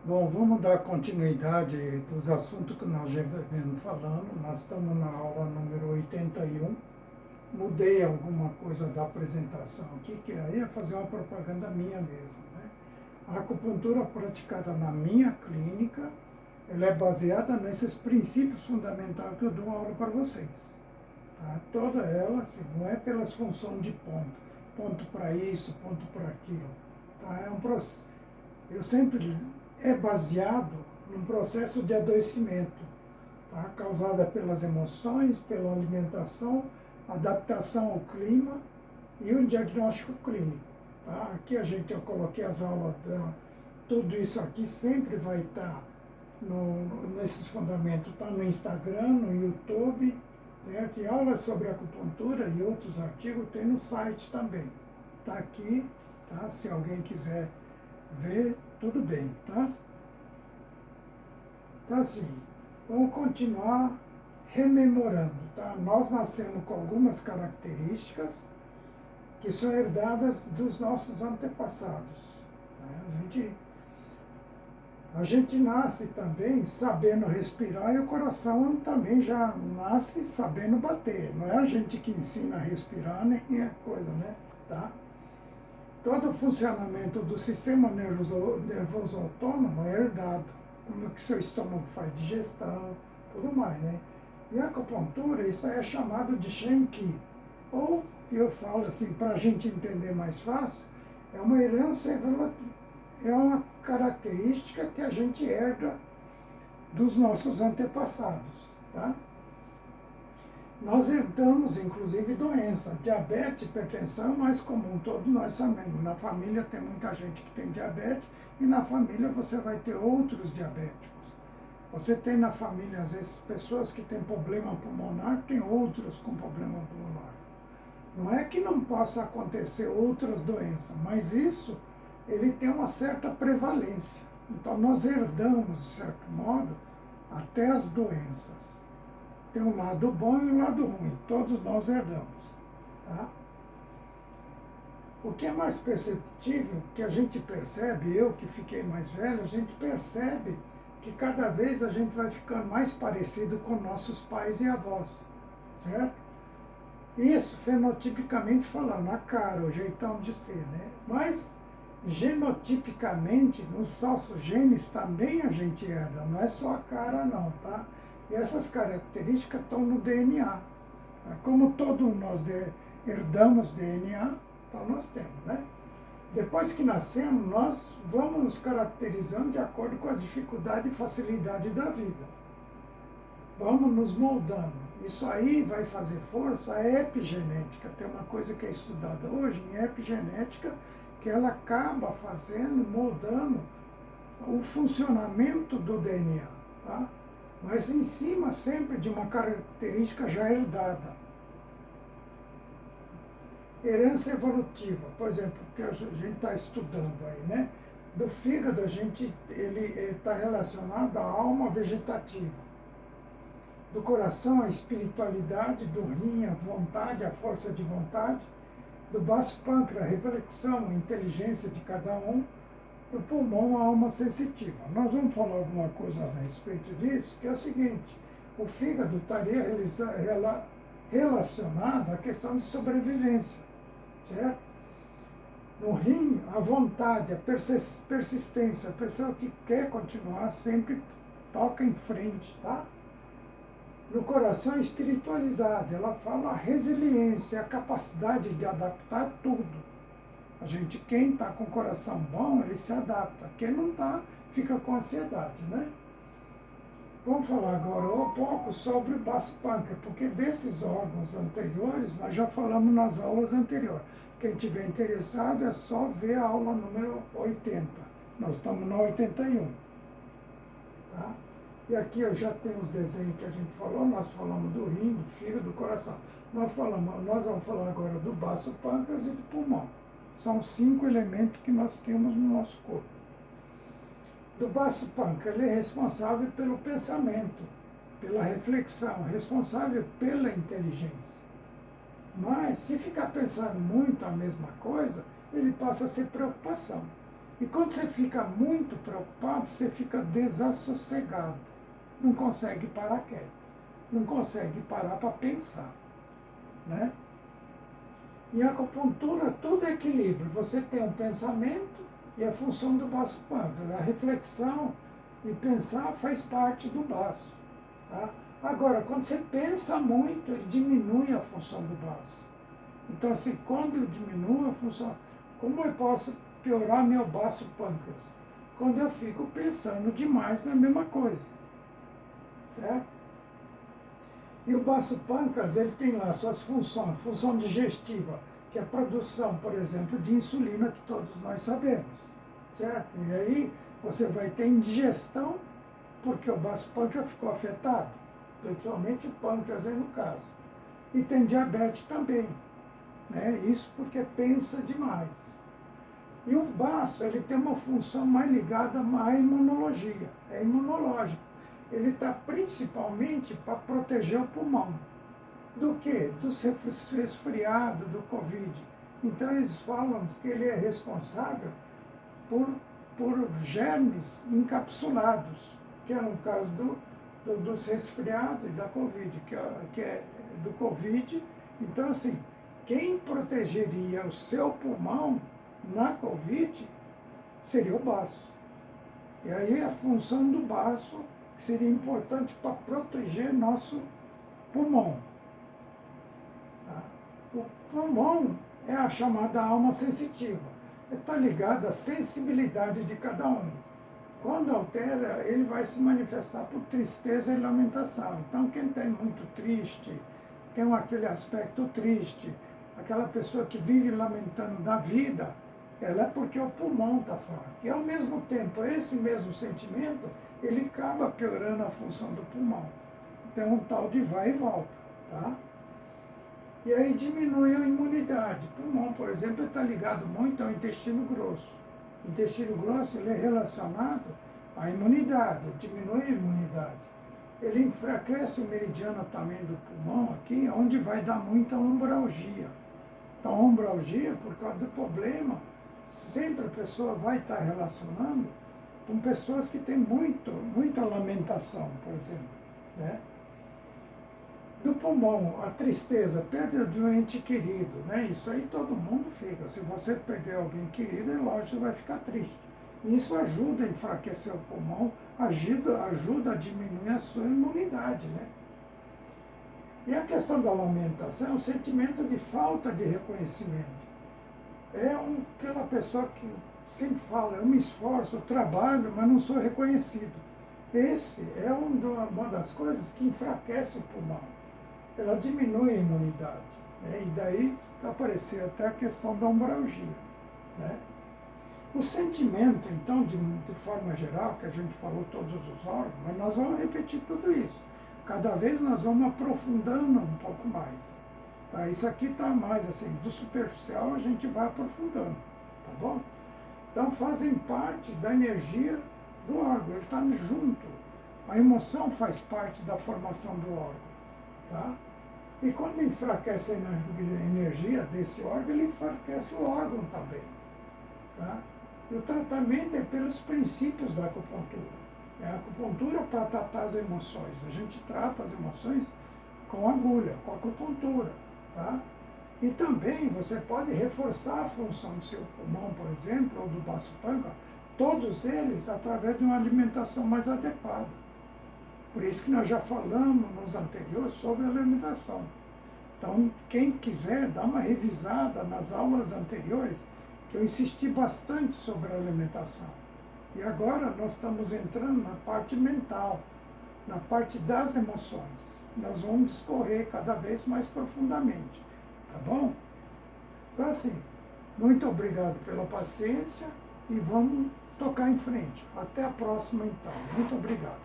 Bom, vamos dar continuidade dos assuntos que nós já vemos falando. Nós estamos na aula número 81. Mudei alguma coisa da apresentação aqui, que aí é fazer uma propaganda minha mesmo, né? A acupuntura praticada na minha clínica, ela é baseada nesses princípios fundamentais que eu dou aula para vocês. Tá? Toda ela, assim, não é pelas funções de ponto, ponto para isso, ponto para aquilo. Tá? É um processo. Eu sempre é baseado num processo de adoecimento, tá? Causada pelas emoções, pela alimentação, adaptação ao clima e o diagnóstico clínico. Tá? Aqui eu coloquei as aulas, tudo isso aqui sempre vai estar nesses fundamentos, está no Instagram, no YouTube, né? Que aulas sobre acupuntura e outros artigos tem no site também. Está aqui, tá? Se alguém quiser ver, tudo bem, tá? Então, assim, vamos continuar rememorando, tá? Nós nascemos com algumas características que são herdadas dos nossos antepassados, né? A gente nasce também sabendo respirar e o coração também já nasce sabendo bater. Não é a gente que ensina a respirar nem a coisa, né? Tá? Todo o funcionamento do sistema nervoso autônomo é herdado, como que seu estômago faz digestão, tudo mais, né? E a acupuntura, isso é chamado de Shen Qi, ou, eu falo assim, para a gente entender mais fácil, é uma herança evolutiva, é uma característica que a gente herda dos nossos antepassados, tá? Nós herdamos, inclusive, doença. Diabetes, hipertensão é mais comum, todos nós sabemos. Na família tem muita gente que tem diabetes e na família você vai ter outros diabéticos. Você tem na família, às vezes, pessoas que têm problema pulmonar, tem outros com problema pulmonar. Não é que não possa acontecer outras doenças, mas isso, ele tem uma certa prevalência. Então, nós herdamos, de certo modo, até as doenças. Tem um lado bom e um lado ruim, todos nós herdamos. Tá? O que é mais perceptível, que a gente percebe, eu que fiquei mais velho, a gente percebe que cada vez a gente vai ficando mais parecido com nossos pais e avós, certo? Isso fenotipicamente falando, a cara, o jeitão de ser, né? Mas genotipicamente, nos nossos genes também a gente herda, não é só a cara não, tá? E essas características estão no DNA. Como todos nós herdamos DNA, então nós temos, né? Depois que nascemos, nós vamos nos caracterizando de acordo com as dificuldades e facilidade da vida. Vamos nos moldando. Isso aí vai fazer força a epigenética. Tem uma coisa que é estudada hoje em epigenética, que ela acaba fazendo, moldando o funcionamento do DNA, tá? Mas em cima sempre de uma característica já herdada. Herança evolutiva, por exemplo, que a gente está estudando aí, né? Do fígado, ele está relacionado à alma vegetativa. Do coração, a espiritualidade, do rim, a vontade, a força de vontade. Do baço pâncreas, a reflexão, a inteligência de cada um. Do pulmão, a alma sensitiva. Nós vamos falar alguma coisa a respeito disso, que é o seguinte: o fígado estaria relacionado à questão de sobrevivência, certo? No rim, a vontade, a persistência, a pessoa que quer continuar sempre toca em frente, tá? No coração, a espiritualidade, ela fala a resiliência, a capacidade de adaptar tudo. Quem está com o coração bom, ele se adapta. Quem não está, fica com ansiedade, né? Vamos falar agora um pouco sobre o baço pâncreas, porque desses órgãos anteriores, nós já falamos nas aulas anteriores. Quem tiver interessado é só ver a aula número 80. Nós estamos na 81. Tá? E aqui eu já tenho os desenhos que a gente falou, nós falamos do rim, do fígado, do coração. Nós vamos falar agora do baço pâncreas e do pulmão. São 5 elementos que nós temos no nosso corpo. Do baço pâncreas, ele é responsável pelo pensamento, pela reflexão, responsável pela inteligência. Mas, se ficar pensando muito a mesma coisa, ele passa a ser preocupação. E quando você fica muito preocupado, você fica desassossegado. Não consegue parar quieto. Não consegue parar para pensar, né? Em acupuntura, tudo é equilíbrio. Você tem um pensamento e a função do baço pâncreas. A reflexão e pensar faz parte do baço. Tá? Agora, quando você pensa muito, ele diminui a função do baço. Então, assim, quando eu diminuo a função, como eu posso piorar meu baço pâncreas? Quando eu fico pensando demais na mesma coisa, certo? E o baço pâncreas, ele tem lá suas funções, função digestiva, que é a produção, por exemplo, de insulina, que todos nós sabemos, certo? E aí você vai ter indigestão, porque o baço pâncreas ficou afetado, principalmente o pâncreas aí no caso. E tem diabetes também, né? Isso porque pensa demais. E o baço, ele tem uma função mais ligada à imunologia, é imunológico. Ele está principalmente para proteger o pulmão. Do quê? Dos resfriados, do Covid. Então eles falam que ele é responsável por germes encapsulados, que é no caso dos resfriados e da Covid, que é do Covid. Então, assim, quem protegeria o seu pulmão na Covid seria o baço. E aí a função do baço que seria importante para proteger nosso pulmão. Tá? O pulmão é a chamada alma sensitiva. Está ligado à sensibilidade de cada um. Quando altera, ele vai se manifestar por tristeza e lamentação. Então, quem está muito triste, tem aquele aspecto triste, aquela pessoa que vive lamentando da vida, ela é porque o pulmão está fraco. E, ao mesmo tempo, esse mesmo sentimento, ele acaba piorando a função do pulmão. Tem um tal de vai e volta, tá? E aí diminui a imunidade. O pulmão, por exemplo, está ligado muito ao intestino grosso. O intestino grosso ele é relacionado à imunidade, diminui a imunidade. Ele enfraquece o meridiano também do pulmão aqui, onde vai dar muita ombralgia. Então, a ombralgia, por causa do problema, sempre a pessoa vai estar relacionando com pessoas que têm muita lamentação, por exemplo, né? Do pulmão, a tristeza, perda do ente querido, né? Isso aí todo mundo fica. Se você perder alguém querido, é lógico que vai ficar triste. Isso ajuda a enfraquecer o pulmão, ajuda a diminuir a sua imunidade, né? E a questão da lamentação é um sentimento de falta de reconhecimento. É aquela pessoa que sempre fala, eu me esforço, eu trabalho, mas não sou reconhecido. Esse é uma das coisas que enfraquece o pulmão. Ela diminui a imunidade, né? E daí vai aparecer até a questão da ombralgia, né? O sentimento, então, de forma geral, que a gente falou todos os órgãos, mas nós vamos repetir tudo isso. Cada vez nós vamos aprofundando um pouco mais. Tá? Isso aqui está mais assim, do superficial a gente vai aprofundando, tá bom? Então fazem parte da energia do órgão, ele está junto. A emoção faz parte da formação do órgão, tá? E quando enfraquece a energia desse órgão, ele enfraquece o órgão também, tá? E o tratamento é pelos princípios da acupuntura. A acupuntura para tratar as emoções. A gente trata as emoções com agulha, com acupuntura, tá? E também você pode reforçar a função do seu pulmão, por exemplo, ou do baço pâncreas, todos eles através de uma alimentação mais adequada. Por isso que nós já falamos nos anteriores sobre a alimentação. Então, quem quiser, dá uma revisada nas aulas anteriores, que eu insisti bastante sobre a alimentação. E agora nós estamos entrando na parte mental, na parte das emoções. Nós vamos discorrer cada vez mais profundamente, tá bom? Então, assim, muito obrigado pela paciência e vamos tocar em frente. Até a próxima, então. Muito obrigado.